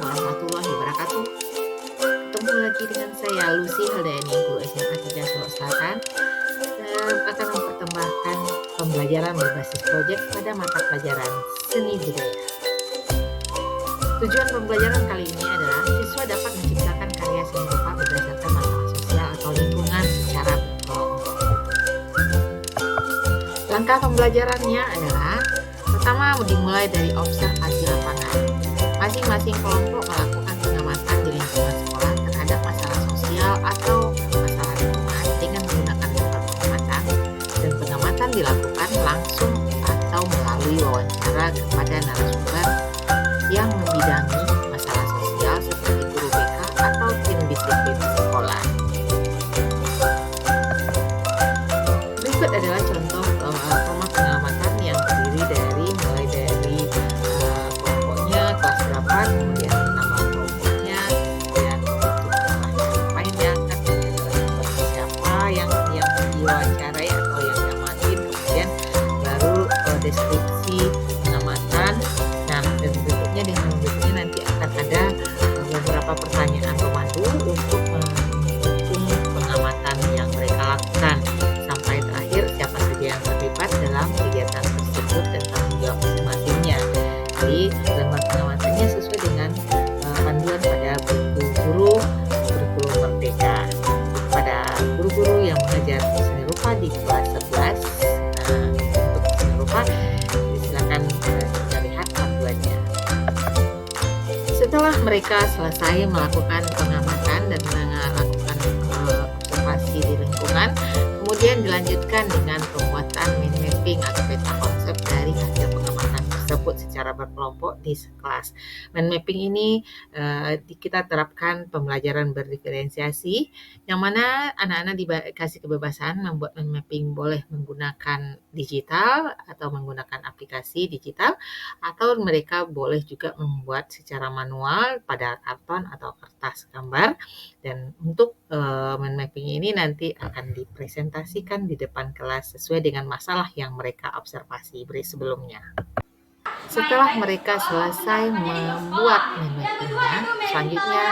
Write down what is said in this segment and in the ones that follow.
warahmatullahi wabarakatuh. Ketemu lagi dengan saya Lucy Haldani, guru SMA 3 Solo Selatan, dan akan mempertembahkan pembelajaran berbasis proyek pada mata pelajaran seni budaya. Tujuan pembelajaran kali ini adalah siswa dapat menciptakan karya seni rupa berdasarkan masalah sosial atau lingkungan secara berkelompok. Langkah pembelajarannya adalah pertama dimulai dari observasi lapangan. Masing-masing kelompok melakukan pengamatan di lingkungan sekolah terhadap masalah sosial atau masalah lingkungan dengan menggunakan metode pengamatan, dan pengamatan dilakukan langsung atau melalui wawancara kepada narasumber yang membidangi masalah sosial seperti guru BK atau tim disiplin sekolah. Berikut adalah contoh format pengamatan yang terdiri dari mulai dari kelompoknya, kelas berapa, kemudian nama kelompoknya, kemudian apa yang diangkat, seperti siapa yang diwawancarai atau yang diamatin, kemudian baru deskripsi pengamatan. Nah, dan berikutnya nanti akan ada beberapa pertanyaan pemandu untuk mendukung pengamatan yang mereka lakukan. Sampai terakhir siapa saja yang terlibat dalam kegiatan tersebut dan tanggung jawab masing-masingnya. Jadi lembar pengamatannya sesuai dengan panduan pada buku guru kurikulum merdeka. Pada guru-guru yang mengajar seni rupa di kelas 11, untuk seni rupa silakan kita lihat panduannya. Setelah mereka selesai melakukan pengamatan dan melakukan observasi di lingkungan, kemudian dilanjutkan dengan pembuatan mind mapping atau peta konsep dari hasil pengamatan tersebut secara berkelompok di kelas. Mind mapping ini kita terapkan pembelajaran berdiferensiasi, yang mana anak-anak dikasih kebebasan membuat mind mapping, boleh menggunakan digital atau menggunakan aplikasi digital, atau mereka boleh juga membuat secara manual pada karton atau kertas gambar. Dan untuk mind mapping ini nanti akan dipresentasikan di depan kelas sesuai dengan masalah yang mereka observasi sebelumnya. Setelah mereka selesai membuat mind mappingnya, selanjutnya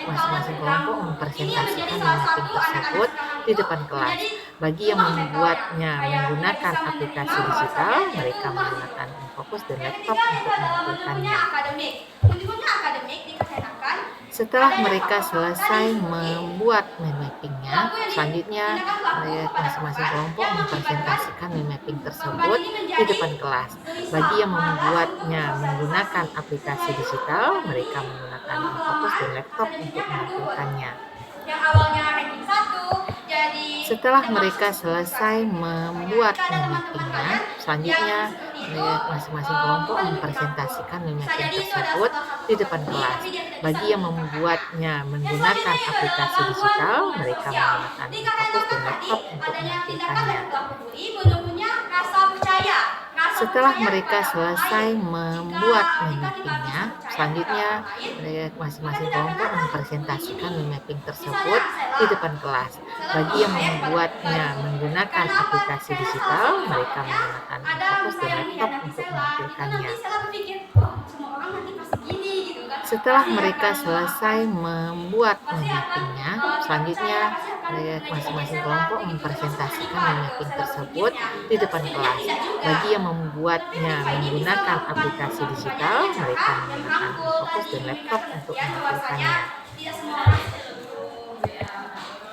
masing-masing kelompok mempresentasikan mind mapping tersebut di depan kelas. Bagi yang membuatnya menggunakan aplikasi digital, mereka menggunakan Infocus dan laptop untuk menampilkannya. Setelah mereka selesai membuat mind mappingnya, selanjutnya masing-masing kelompok mempresentasikan mind mapping tersebut di depan kelas. Bagi yang membuatnya menggunakan aplikasi digital, mereka menggunakan Infocus dan laptop untuk menampilkannya. Setelah mereka selesai membuat mind mappingnya, selanjutnya masing-masing kelompok mempresentasikan mind mapping tersebut di depan kelas. Bagi yang membuatnya menggunakan aplikasi digital, mereka menggunakan Infocus dan laptop untuk menampilkannya. Setelah mereka selesai membuat mind mappingnya, selanjutnya masing-masing kelompok mempresentasikan mind mapping tersebut di depan kelas. Bagi yang membuatnya menggunakan aplikasi digital, mereka menggunakan Infocus dan laptop untuk menampilkannya. Setelah mereka selesai membuat mind mappingnya, selanjutnya masing-masing kelompok mempresentasikan mind mapping tersebut di depan kelas. Bagi yang membuatnya menggunakan aplikasi digital, mereka menggunakan Infocus dan laptop untuk menampilkannya.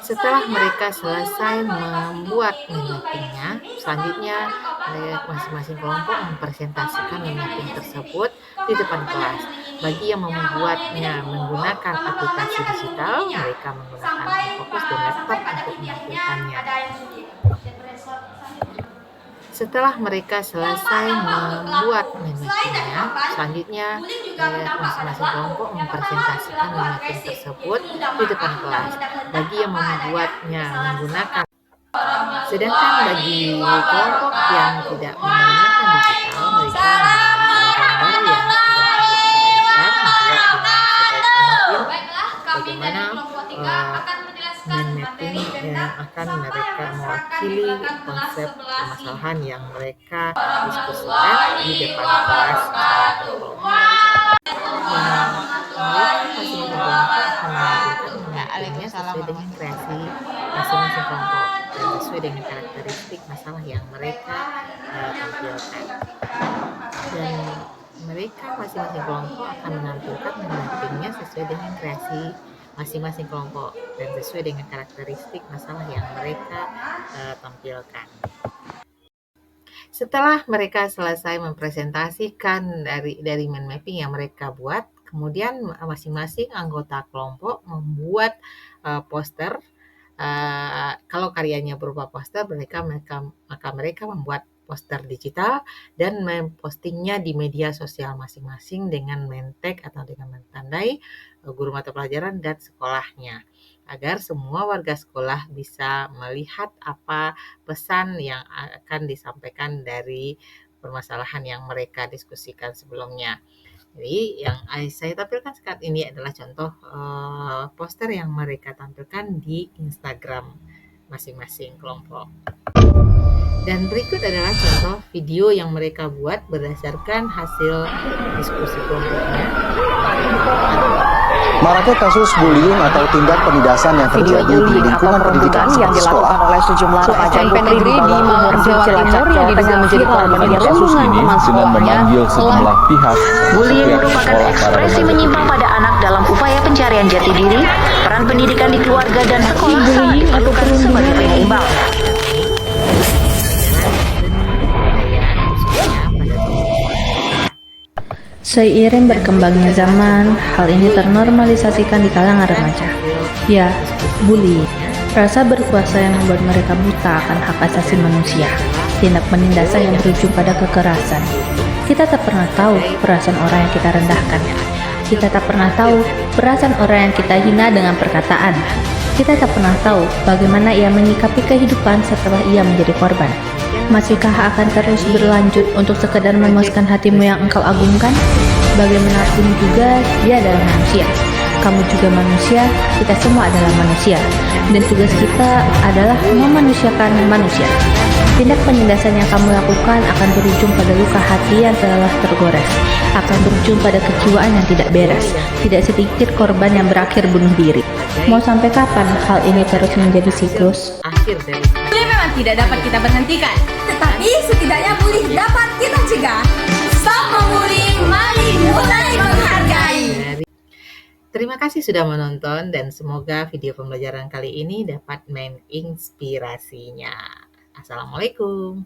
Setelah mereka selesai membuat mind mappingnya, selanjutnya masing-masing kelompok mempresentasikan mind mapping tersebut di depan kelas. Bagi yang membuatnya menggunakan aplikasi digital, mereka menggunakan Infocus dan laptop untuk menampilkannya. Setelah mereka selesai membuat mind mappingnya, selanjutnya masing-masing kelompok mempresentasikan mind mapping tersebut di depan kelas. Bagi yang membuatnya menggunakan, sedangkan bagi kelompok yang tidak menggunakan digital, mereka menggunakan gambar yang sudah membuat dengan bagaimana mind mapping yang akan mereka mewakili konsep permasalahan yang mereka diskusikan di depan kelas. sesuai dengan karakteristik masalah yang mereka tampilkan. Dan mereka masing-masing kelompok akan menampilkan mind mapping-nya sesuai dengan kreasi masing-masing kelompok dan sesuai dengan karakteristik masalah yang mereka tampilkan. Setelah mereka selesai mempresentasikan dari mind mapping yang mereka buat, kemudian masing-masing anggota kelompok membuat poster. Kalau karyanya berupa poster, maka mereka membuat poster digital dan mempostingnya di media sosial masing-masing dengan men-tag atau dengan mentandai guru mata pelajaran dan sekolahnya, agar semua warga sekolah bisa melihat apa pesan yang akan disampaikan dari permasalahan yang mereka diskusikan sebelumnya. Jadi yang saya tampilkan saat ini adalah contoh poster yang mereka tampilkan di Instagram masing-masing kelompok. Dan berikut adalah contoh video yang mereka buat berdasarkan hasil diskusi kelompoknya. Maraknya kasus bullying atau tindak penindasan yang terjadi di lingkungan pendidikan yang dilakukan oleh sejumlah remaja negeri di Bogor, Jawa Timur yang diduga menjadi korban kasus ini dengan memanggil sejumlah pihak. Bullying merupakan ekspresi menyimpang pada anak dalam upaya pencarian jati diri, peran pendidikan di keluarga dan sekolah sangat diperlukan sebagai penyeimbang. Seiring berkembangnya zaman, hal ini ternormalisasikan di kalangan remaja. Ya, bullying, rasa berkuasa yang membuat mereka buta akan hak asasi manusia, tindak penindasan yang berujung pada kekerasan. Kita tak pernah tahu perasaan orang yang kita rendahkan. Kita tak pernah tahu perasaan orang yang kita hina dengan perkataan. Kita tak pernah tahu bagaimana ia menyikapi kehidupan setelah ia menjadi korban. Masihkah akan terus berlanjut untuk sekedar memuaskan hatimu yang engkau agungkan? Bagaimanapun juga, dia adalah manusia. Kamu juga manusia, kita semua adalah manusia. Dan tugas kita adalah memanusiakan manusia. Tindak penindasan yang kamu lakukan akan berujung pada luka hati yang telah tergores. Akan berujung pada kejiwaan yang tidak beres. Tidak sedikit korban yang berakhir bunuh diri. Mau sampai kapan hal ini terus menjadi siklus? Akhir dari Bully memang tidak dapat kita berhentikan, tetapi setidaknya bully dapat kita cegah. Stop membuli, mari mulai menghargai. Terima kasih sudah menonton dan semoga video pembelajaran kali ini dapat menginspirasinya. Assalamualaikum.